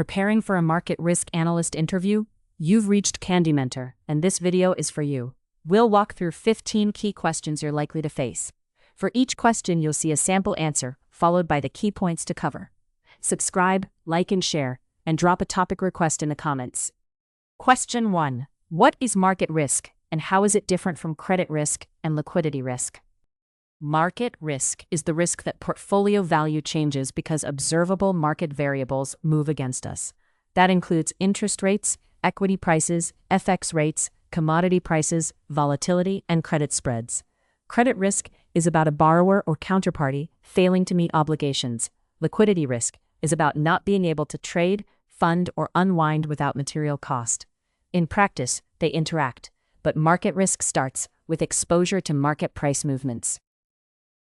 Preparing for a market risk analyst interview? You've reached Candy Mentor, and this video is for you. We'll walk through 15 key questions you're likely to face. For each question, you'll see a sample answer, followed by the key points to cover. Subscribe, like, and share, and drop a topic request in the comments. Question 1. What is market risk, and how is it different from credit risk and liquidity risk? Market risk is the risk that portfolio value changes because observable market variables move against us. That includes interest rates, equity prices, FX rates, commodity prices, volatility, and credit spreads. Credit risk is about a borrower or counterparty failing to meet obligations. Liquidity risk is about not being able to trade, fund, or unwind without material cost. In practice, they interact, but market risk starts with exposure to market price movements.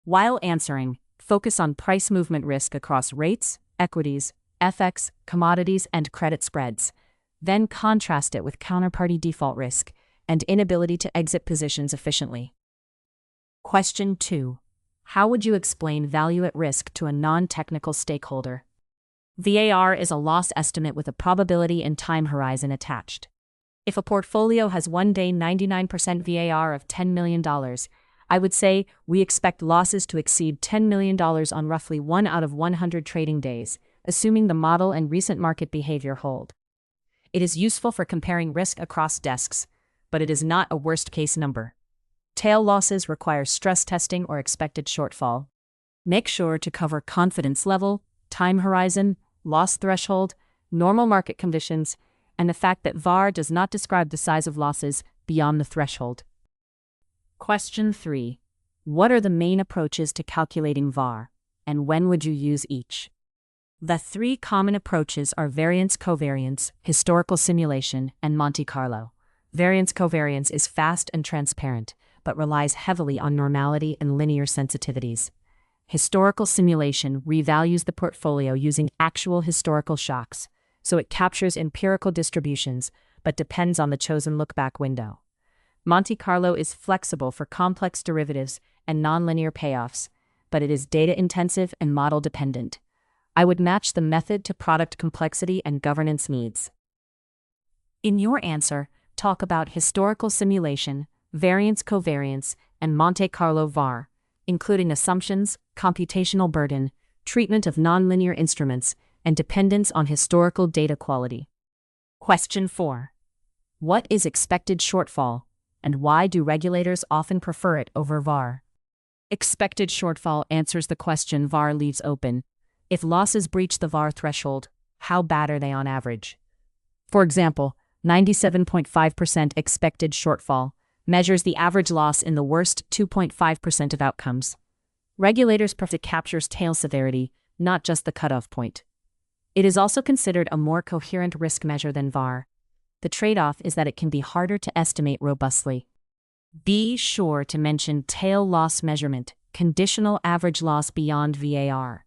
While answering, focus on price movement risk across rates, equities, FX, commodities, and credit spreads. Then contrast it with counterparty default risk and inability to exit positions efficiently. Question 2. How would you explain value at risk to a non-technical stakeholder? VAR is a loss estimate with a probability and time horizon attached. If a portfolio has one-day 99% VAR of $10 million, I would say we expect losses to exceed $10 million on roughly 1 out of 100 trading days, assuming the model and recent market behavior hold. It is useful for comparing risk across desks, but it is not a worst-case number. Tail losses require stress testing or expected shortfall. Make sure to cover confidence level, time horizon, loss threshold, normal market conditions, and the fact that VAR does not describe the size of losses beyond the threshold. Question 3. What are the main approaches to calculating VAR, and when would you use each? The 3 common approaches are variance-covariance, historical simulation, and Monte Carlo. Variance-covariance is fast and transparent, but relies heavily on normality and linear sensitivities. Historical simulation revalues the portfolio using actual historical shocks, so it captures empirical distributions, but depends on the chosen look-back window. Monte Carlo is flexible for complex derivatives and nonlinear payoffs, but it is data-intensive and model-dependent. I would match the method to product complexity and governance needs. In your answer, talk about historical simulation, variance-covariance, and Monte Carlo VAR, including assumptions, computational burden, treatment of nonlinear instruments, and dependence on historical data quality. Question 4. What is expected shortfall, and why do regulators often prefer it over VAR? Expected shortfall answers the question VAR leaves open. If losses breach the VAR threshold, how bad are they on average? For example, 97.5% expected shortfall measures the average loss in the worst 2.5% of outcomes. Regulators prefer it captures tail severity, not just the cutoff point. It is also considered a more coherent risk measure than VAR. The trade-off is that it can be harder to estimate robustly. Be sure to mention tail loss measurement, conditional average loss beyond VAR,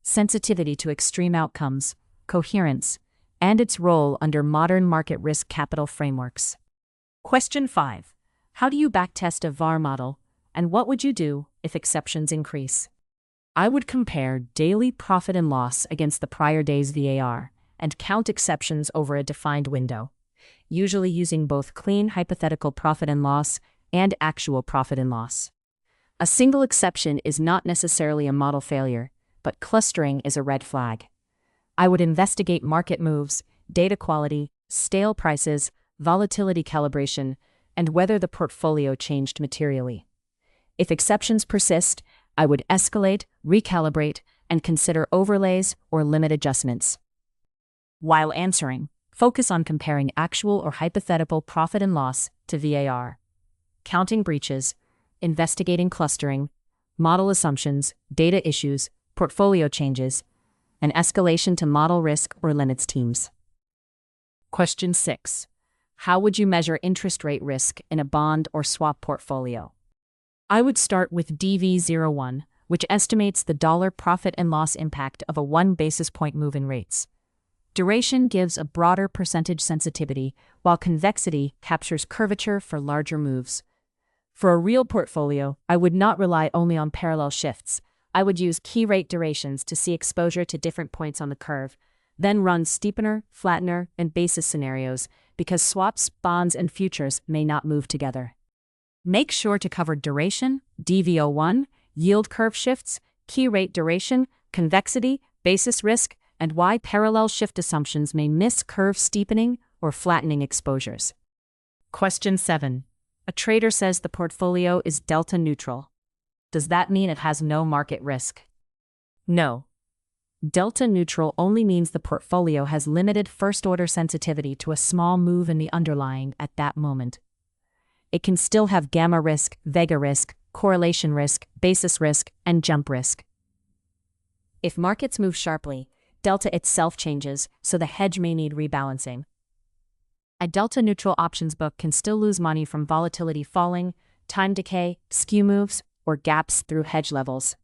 sensitivity to extreme outcomes, coherence, and its role under modern market risk capital frameworks. Question 5. How do you backtest a VAR model, and what would you do if exceptions increase? I would compare daily profit and loss against the prior day's VAR and count exceptions over a defined window, usually using both clean hypothetical profit and loss and actual profit and loss. A single exception is not necessarily a model failure, but clustering is a red flag. I would investigate market moves, data quality, stale prices, volatility calibration, and whether the portfolio changed materially. If exceptions persist, I would escalate, recalibrate, and consider overlays or limit adjustments. While answering, focus on comparing actual or hypothetical profit and loss to VAR, counting breaches, investigating clustering, model assumptions, data issues, portfolio changes, and escalation to model risk or limits teams. Question 6. How would you measure interest rate risk in a bond or swap portfolio? I would start with DV01, which estimates the dollar profit and loss impact of a 1 basis point move in rates. Duration gives a broader percentage sensitivity, while convexity captures curvature for larger moves. For a real portfolio, I would not rely only on parallel shifts. I would use key rate durations to see exposure to different points on the curve, Then run steepener, flattener, and basis scenarios because swaps, bonds, and futures may not move together. Make sure to cover duration, DV01, yield curve shifts, key rate duration, convexity, basis risk, and why parallel shift assumptions may miss curve steepening or flattening exposures. Question 7. A trader says the portfolio is delta neutral. Does that mean it has no market risk? No. Delta neutral only means the portfolio has limited first-order sensitivity to a small move in the underlying at that moment. It can still have gamma risk, vega risk, correlation risk, basis risk, and jump risk. If markets move sharply, delta itself changes, so the hedge may need rebalancing. A delta-neutral options book can still lose money from volatility falling, time decay, skew moves, or gaps through hedge levels.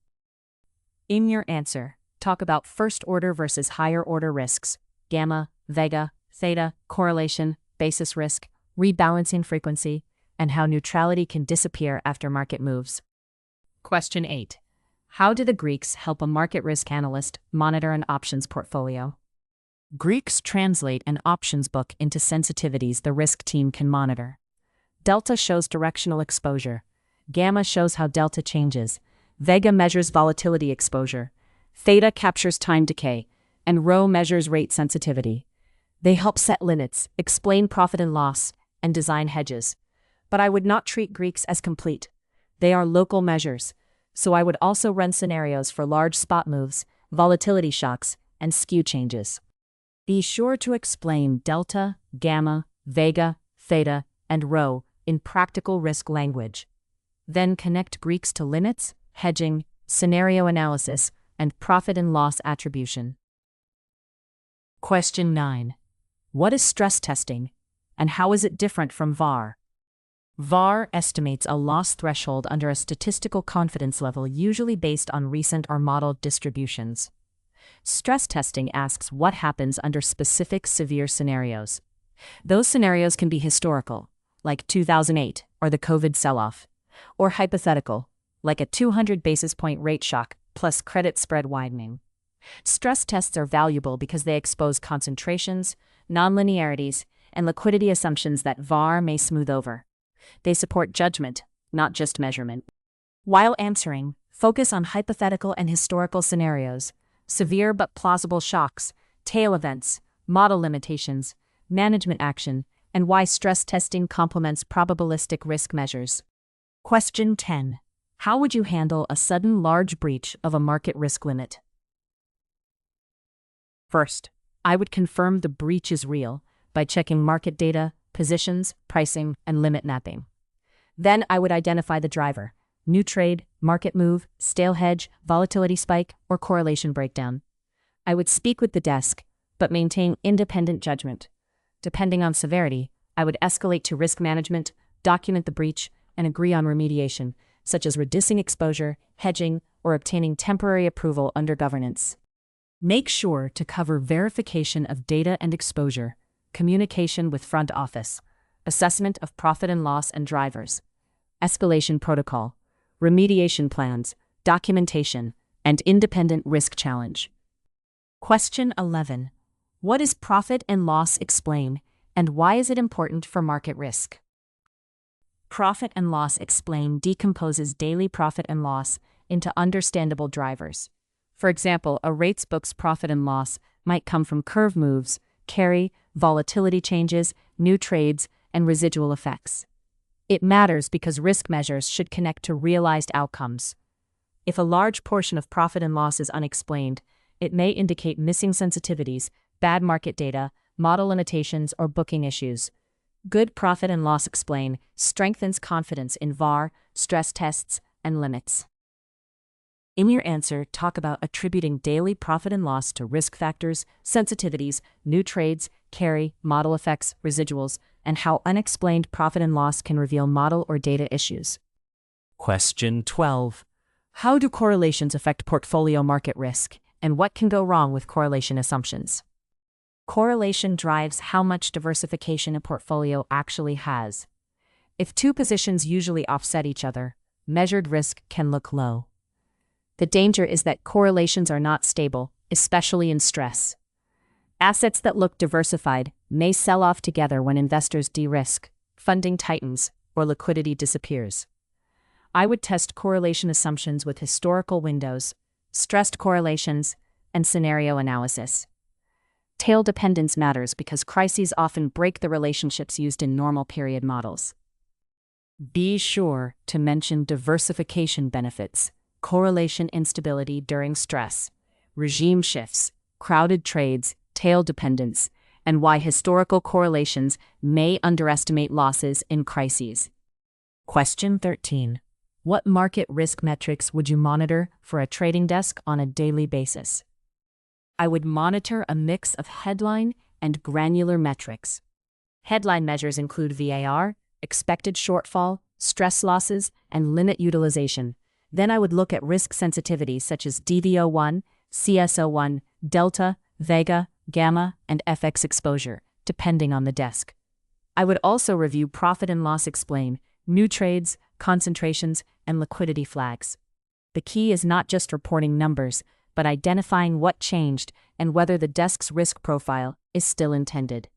In your answer, talk about first-order versus higher-order risks, gamma, vega, theta, correlation, basis risk, rebalancing frequency, and how neutrality can disappear after market moves. Question 8. How do the Greeks help a market risk analyst monitor an options portfolio? Greeks translate an options book into sensitivities the risk team can monitor. Delta shows directional exposure. Gamma shows how delta changes. Vega measures volatility exposure. Theta captures time decay. And Rho measures rate sensitivity. They help set limits, explain profit and loss, and design hedges. But I would not treat Greeks as complete. They are local measures, so I would also run scenarios for large spot moves, volatility shocks, and skew changes. Be sure to explain delta, gamma, vega, theta, and rho in practical risk language. Then connect Greeks to limits, hedging, scenario analysis, and profit and loss attribution. Question 9. What is stress testing, and how is it different from VAR? VAR estimates a loss threshold under a statistical confidence level usually based on recent or modeled distributions. Stress testing asks what happens under specific severe scenarios. Those scenarios can be historical, like 2008 or the COVID sell-off, or hypothetical, like a 200 basis point rate shock plus credit spread widening. Stress tests are valuable because they expose concentrations, nonlinearities, and liquidity assumptions that VAR may smooth over. They support judgment, not just measurement. While answering, focus on hypothetical and historical scenarios, severe but plausible shocks, tail events, model limitations, management action, and why stress testing complements probabilistic risk measures. Question 10. How would you handle a sudden large breach of a market risk limit? First, I would confirm the breach is real by checking market data, positions, pricing, and limit mapping. Then I would identify the driver: new trade, market move, stale hedge, volatility spike, or correlation breakdown. I would speak with the desk, but maintain independent judgment. Depending on severity, I would escalate to risk management, document the breach, and agree on remediation, such as reducing exposure, hedging, or obtaining temporary approval under governance. Make sure to cover verification of data and exposure, communication with front office, assessment of profit and loss and drivers, escalation protocol, remediation plans, documentation, and independent risk challenge. Question 11. What is profit and loss explain, and why is it important for market risk? Profit and loss explain decomposes daily profit and loss into understandable drivers. For example, a rates book's profit and loss might come from curve moves, carry, volatility changes, new trades, and residual effects. It matters because risk measures should connect to realized outcomes. If a large portion of profit and loss is unexplained, it may indicate missing sensitivities, bad market data, model limitations, or booking issues. Good profit and loss explain strengthens confidence in VAR, stress tests, and limits. In your answer, talk about attributing daily profit and loss to risk factors, sensitivities, new trades, carry, model effects, residuals, and how unexplained profit and loss can reveal model or data issues. Question 12. How do correlations affect portfolio market risk, and what can go wrong with correlation assumptions? Correlation drives how much diversification a portfolio actually has. If two positions usually offset each other, measured risk can look low. The danger is that correlations are not stable, especially in stress. Assets that look diversified may sell off together when investors de-risk, funding tightens, or liquidity disappears. I would test correlation assumptions with historical windows, stressed correlations, and scenario analysis. Tail dependence matters because crises often break the relationships used in normal period models. Be sure to mention diversification benefits, correlation instability during stress, regime shifts, crowded trades, tail dependence, and why historical correlations may underestimate losses in crises. Question 13. What market risk metrics would you monitor for a trading desk on a daily basis? I would monitor a mix of headline and granular metrics. Headline measures include VAR, expected shortfall, stress losses, and limit utilization. Then I would look at risk sensitivity such as DVO1, CSO1, delta, vega, gamma, and FX exposure, depending on the desk. I would also review profit and loss explain, new trades, concentrations, and liquidity flags. The key is not just reporting numbers, but identifying what changed and whether the desk's risk profile is still intended.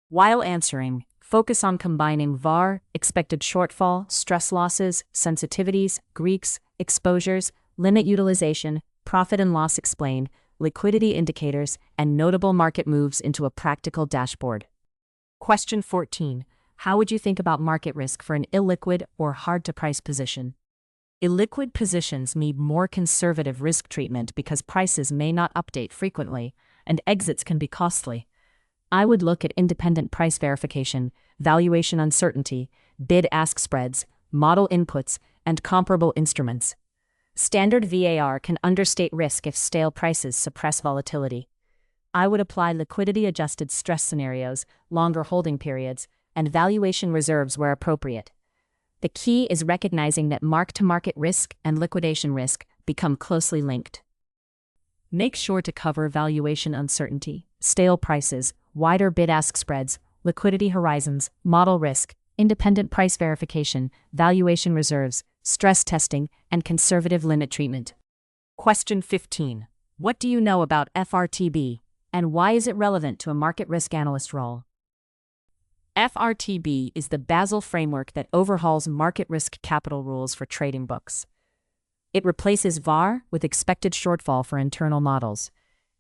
While answering, focus on combining VAR, expected shortfall, stress losses, sensitivities, Greeks, exposures, limit utilization, profit and loss explain, liquidity indicators, and notable market moves into a practical dashboard. Question 14. How would you think about market risk for an illiquid or hard-to-price position? Illiquid positions need more conservative risk treatment because prices may not update frequently, and exits can be costly. I would look at independent price verification, valuation uncertainty, bid-ask spreads, model inputs, and comparable instruments. Standard VAR can understate risk if stale prices suppress volatility. I would apply liquidity-adjusted stress scenarios, longer holding periods, and valuation reserves where appropriate. The key is recognizing that mark-to-market risk and liquidation risk become closely linked. Make sure to cover valuation uncertainty, stale prices, wider bid-ask spreads, liquidity horizons, model risk, independent price verification, valuation reserves, stress testing, and conservative limit treatment. Question 15. What do you know about FRTB, and why is it relevant to a market risk analyst role? FRTB is the Basel framework that overhauls market risk capital rules for trading books. It replaces VAR with expected shortfall for internal models,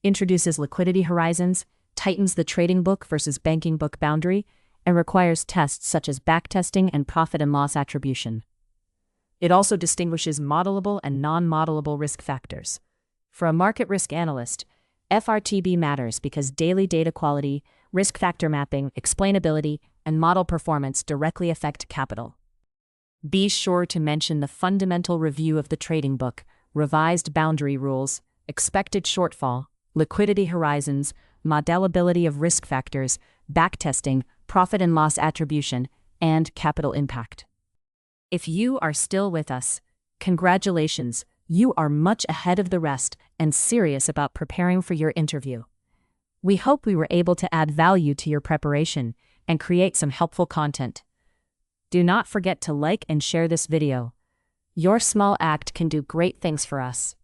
introduces liquidity horizons, tightens the trading book versus banking book boundary, and requires tests such as backtesting and profit and loss attribution. It also distinguishes modelable and non-modelable risk factors. For a market risk analyst, FRTB matters because daily data quality, risk factor mapping, explainability, and model performance directly affect capital. Be sure to mention the fundamental review of the trading book, revised boundary rules, expected shortfall, liquidity horizons, modelability of risk factors, backtesting, profit and loss attribution, and capital impact. If you are still with us, congratulations, you are much ahead of the rest and serious about preparing for your interview. We hope we were able to add value to your preparation and create some helpful content. Do not forget to like and share this video. Your small act can do great things for us.